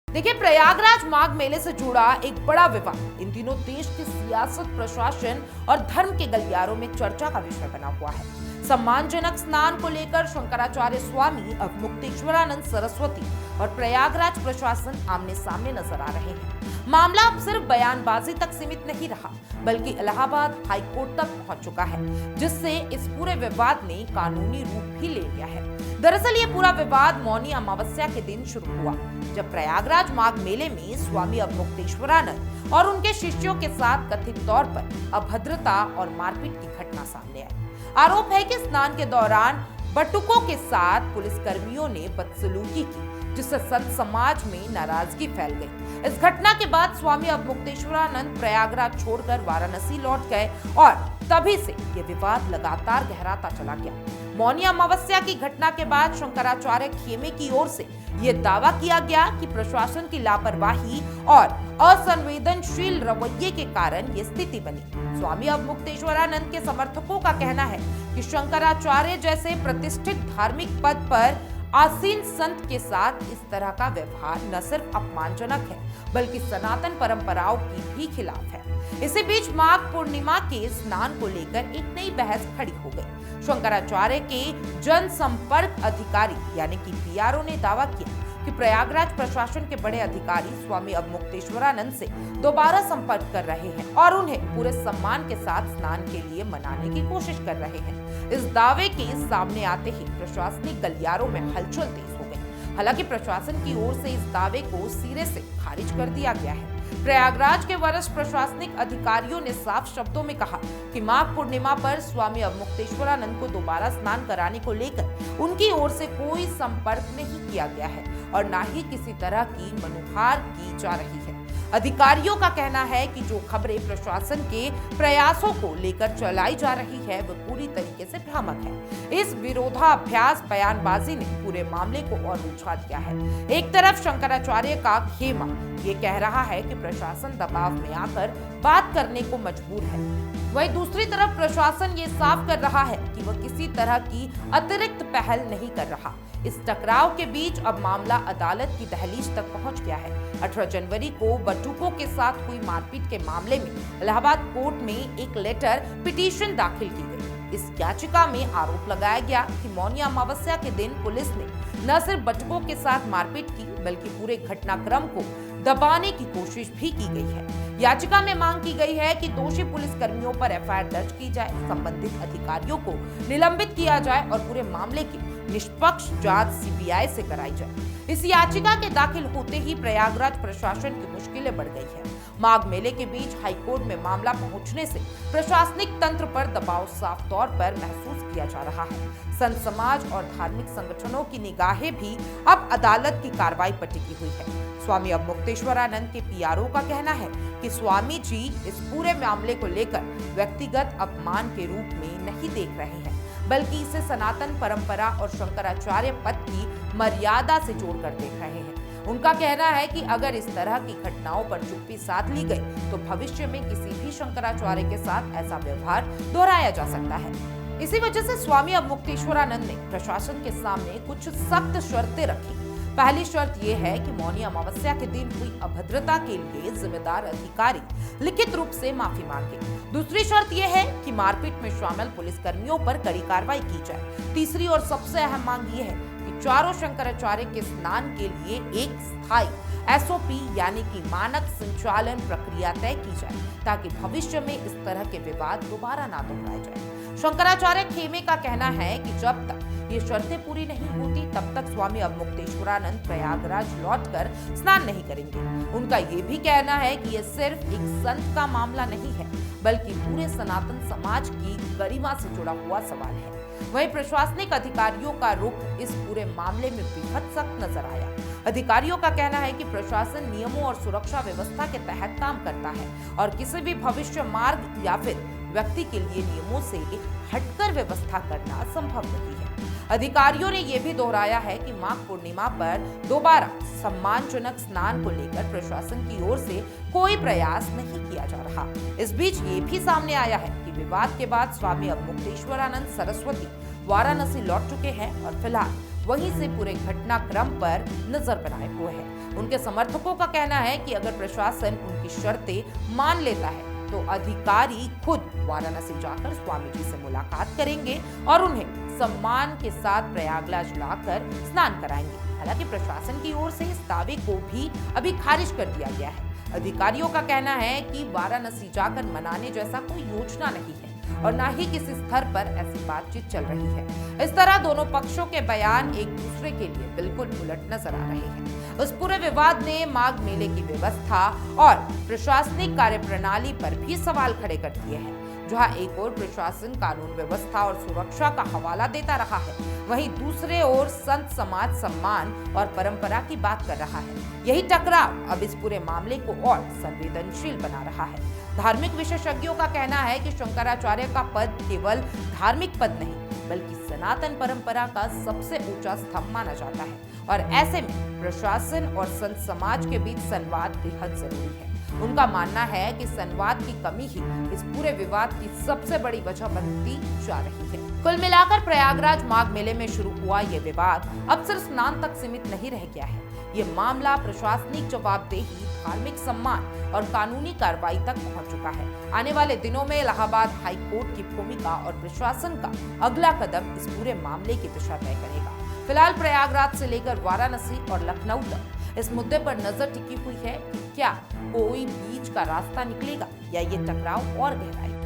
देखिए, प्रयागराज माघ मेले से जुड़ा एक बड़ा विवाद इन दिनों देश की सियासत, प्रशासन और धर्म के गलियारों में चर्चा का विषय बना हुआ है। सम्मानजनक स्नान को लेकर शंकराचार्य स्वामी अवमुक्तेश्वरानंद सरस्वती और प्रयागराज प्रशासन आमने सामने नजर आ रहे हैं। मामला अब सिर्फ बयानबाजी तक सीमित नहीं रहा, बल्कि इलाहाबाद हाई कोर्ट तक पहुंच चुका है, जिससे इस पूरे विवाद ने कानूनी रूप भी ले लिया है। दरअसल ये पूरा विवाद मौनी अमावस्या के दिन शुरू हुआ, जब प्रयागराज माघ मेले में स्वामी अवमुक्तेश्वरानंद और उनके शिष्यों के साथ कथित तौर पर अभद्रता और मारपीट की घटना सामने आई। आरोप है कि स्नान के दौरान बटुकों के साथ पुलिसकर्मियों ने बदसलूकी की, जिससे संत समाज में नाराजगी फैल गई। इस घटना के बाद स्वामी अवमुक्तेश्वरानंद प्रयागराज छोड़कर वाराणसी लौट गए और तभी से ये विवाद लगातार गहराता चला गया। मौनी अमावस्या की घटना के बाद शंकराचार्य खेमे की ओर से ये दावा किया गया कि प्रशासन की लापरवाही और असंवेदनशील रवैये के कारण ये स्थिति बनी। स्वामी अवमुक्तेश्वरानंद के समर्थकों का कहना है कि शंकराचार्य जैसे प्रतिष्ठित धार्मिक पद पर आसीन संत के साथ इस तरह का व्यवहार न सिर्फ अपमानजनक है, बल्कि सनातन परंपराओं की भी खिलाफ है। इसी बीच माघ पूर्णिमा के स्नान को लेकर एक नई बहस खड़ी हो गई। शंकराचार्य के जनसंपर्क अधिकारी यानी कि पीआरओ ने दावा किया कि प्रयागराज प्रशासन के बड़े अधिकारी स्वामी अवमुक्तेश्वरानंद से दोबारा संपर्क कर रहे हैं और उन्हें पूरे सम्मान के साथ स्नान के लिए मनाने की कोशिश कर रहे हैं। इस दावे के सामने आते ही प्रशासनिक गलियारों में हलचल तेज हो गई। हालांकि प्रशासन की ओर से इस दावे को सिरे से खारिज कर दिया गया है। प्रयागराज के वरिष्ठ प्रशासनिक अधिकारियों ने साफ शब्दों में कहा कि माघ पूर्णिमा पर स्वामी अवमुक्तेश्वरानंद को दोबारा स्नान कराने को लेकर उनकी ओर से कोई संपर्क नहीं किया गया है और न ही किसी तरह की मनुहार की जा रही है। अधिकारियों का कहना है कि जो खबरें प्रशासन के प्रयासों को लेकर चलाई जा रही है वह पूरी तरीके से भ्रामक है। इस विरोधाभास बयानबाजी ने पूरे मामले को और उलझा दिया है। एक तरफ शंकराचार्य का खेमा ये कह रहा है कि प्रशासन दबाव में आकर बात करने को मजबूर है, वहीं दूसरी तरफ प्रशासन ये साफ कर रहा है कि वह किसी तरह की अतिरिक्त पहल नहीं कर रहा। इस टकराव के बीच अब मामला अदालत की दहलीज तक पहुंच गया है। 18 जनवरी को बटुकों के साथ हुई मारपीट के मामले में इलाहाबाद कोर्ट में एक लेटर पिटीशन दाखिल की गई। इस याचिका में आरोप लगाया गया कि मौनी अमावस्या के दिन पुलिस ने न सिर्फ बटुकों के साथ मारपीट की, बल्कि पूरे घटनाक्रम को दबाने की कोशिश भी की गई है। याचिका में मांग की गई है कि दोषी पुलिसकर्मियों पर एफआईआर दर्ज की जाए, संबंधित अधिकारियों को निलंबित किया जाए और पूरे मामले की निष्पक्ष जांच सीबीआई से कराई जाए। इस याचिका के दाखिल होते ही प्रयागराज प्रशासन की मुश्किलें बढ़ गई है। माघ मेले के बीच हाईकोर्ट में मामला पहुंचने से प्रशासनिक तंत्र पर दबाव साफ तौर पर महसूस किया जा रहा है। संत समाज और धार्मिक संगठनों की निगाहें भी अब अदालत की कार्रवाई पर टिकी हुई है। स्वामी अवमुक्तेश्वरानंद के पीआरओ का कहना है कि स्वामी जी इस पूरे मामले को लेकर व्यक्तिगत अपमान के रूप में नहीं देख रहे हैं, बल्कि इसे सनातन परंपरा और शंकराचार्य पद की मर्यादा से जोड़कर देख रहे हैं। उनका कहना है कि अगर इस तरह की घटनाओं पर चुप्पी साध ली गई तो भविष्य में किसी भी शंकराचार्य के साथ ऐसा व्यवहार दोहराया जा सकता है। इसी वजह से स्वामी अवमुक्तेश्वरानंद ने प्रशासन के सामने कुछ सख्त शर्तें रखी। पहली शर्त यह है कि मौनी अमावस्या के दिन हुई अभद्रता के लिए जिम्मेदार अधिकारी लिखित रूप से माफी मांगे। दूसरी शर्त यह है कि मारपीट में शामिल पुलिसकर्मियों पर कड़ी कार्रवाई की जाए। तीसरी और सबसे अहम मांग यह है कि चारों शंकराचार्य के स्नान के लिए एक स्थायी एसओपी यानी कि मानक संचालन प्रक्रिया तय की जाए, ताकि भविष्य में इस तरह के विवाद दोबारा ना दोहराए जाए। शंकराचार्य खेमे का कहना है कि जब तक ये शर्तें पूरी नहीं होती तब तक स्वामी अवमुक्तेश्वरानंद प्रयागराज लौटकर स्नान नहीं करेंगे। उनका ये भी कहना है कि ये सिर्फ एक संत का मामला नहीं है, बल्कि पूरे सनातन समाज की गरिमा से जुड़ा हुआ सवाल है। वहीं प्रशासनिक अधिकारियों का रुख इस पूरे मामले में बेहद सख्त नजर आया। अधिकारियों का कहना है कि प्रशासन नियमों और सुरक्षा व्यवस्था के तहत काम करता है और किसी भी भविष्य मार्ग या फिर व्यक्ति के लिए नियमों से हटकर व्यवस्था करना संभव नहीं है। अधिकारियों ने यह भी दोहराया है कि माघ पूर्णिमा पर दोबारा सम्मानजनक स्नान को लेकर प्रशासन की ओर से कोई प्रयास नहीं किया जा रहा। इस बीच ये भी सामने आया है कि विवाद के बाद स्वामी अवमुक्तेश्वरानंद सरस्वती वाराणसी लौट चुके हैं और फिलहाल वहीं से पूरे घटनाक्रम पर नजर बनाए हुए हैं। उनके समर्थकों का कहना है कि अगर प्रशासन उनकी शर्तें मान लेता है तो अधिकारी खुद वाराणसी जाकर स्वामी जी से मुलाकात करेंगे और उन्हें सम्मान के साथ प्रयागराज लाकर स्नान कराएंगे। हालांकि प्रशासन की ओर से इस दावे को भी अभी खारिज कर दिया गया है। अधिकारियों का कहना है कि वाराणसी जाकर मनाने जैसा कोई योजना नहीं है और न ही किसी स्तर पर ऐसी बातचीत चल रही है। इस तरह दोनों पक्षों के बयान एक दूसरे के लिए बिल्कुल उलट नजर आ रहे हैं। उस पूरे विवाद ने माघ मेले की व्यवस्था और प्रशासनिक कार्यप्रणाली पर भी सवाल खड़े कर दिए हैं। जहां एक ओर प्रशासन कानून व्यवस्था और सुरक्षा का हवाला देता रहा है, वहीं दूसरे ओर संत समाज सम्मान और परंपरा की बात कर रहा है। यही टकराव अब इस पूरे मामले को और संवेदनशील बना रहा है। धार्मिक विशेषज्ञों का कहना है कि शंकराचार्य का पद केवल धार्मिक पद नहीं बल्कि सनातन परंपरा का सबसे ऊंचा स्तंभ माना जाता है और ऐसे में प्रशासन और संत समाज के बीच संवाद बेहद जरूरी है। उनका मानना है कि संवाद की कमी ही इस पूरे विवाद की सबसे बड़ी वजह बनती जा रही है। कुल मिलाकर प्रयागराज माघ मेले में शुरू हुआ ये विवाद अब सिर्फ स्नान तक सीमित नहीं रह गया है। ये मामला प्रशासनिक जवाबदेही, धार्मिक सम्मान और कानूनी कार्रवाई तक पहुंच चुका है। आने वाले दिनों में इलाहाबाद हाई कोर्ट की भूमिका और प्रशासन का अगला कदम इस पूरे मामले की दिशा तय करेगा। फिलहाल प्रयागराज से लेकर वाराणसी और लखनऊ तक इस मुद्दे पर नजर टिकी हुई है कि क्या कोई बीच का रास्ता निकलेगा या ये टकराव और गहराएगा।